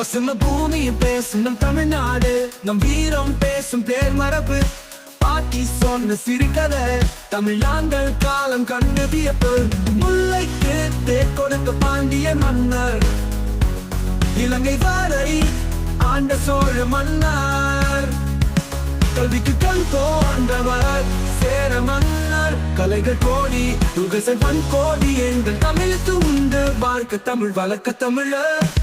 பசும பூமியை பேசும் நம் தமிழ்நாடு, நம் வீரம் பேசும் பேர் மரபு. பாட்டி சொன்ன சிறுகதை, தமிழாங்கள் காலம் கண்டு வியப்பு. முல்லைக்கு தேர் கொடுத்த பாண்டிய மன்னர், இலங்கை வரை ஆண்ட சோழ மன்னர். கல்விக்கு கண் போன்றவர் சேர மன்னர். கலைகள் கோடி துகசன் கோடி எங்கள் தமிழ் துண்டு வாழ்க்க தமிழ் வளர்க்க தமிழர்.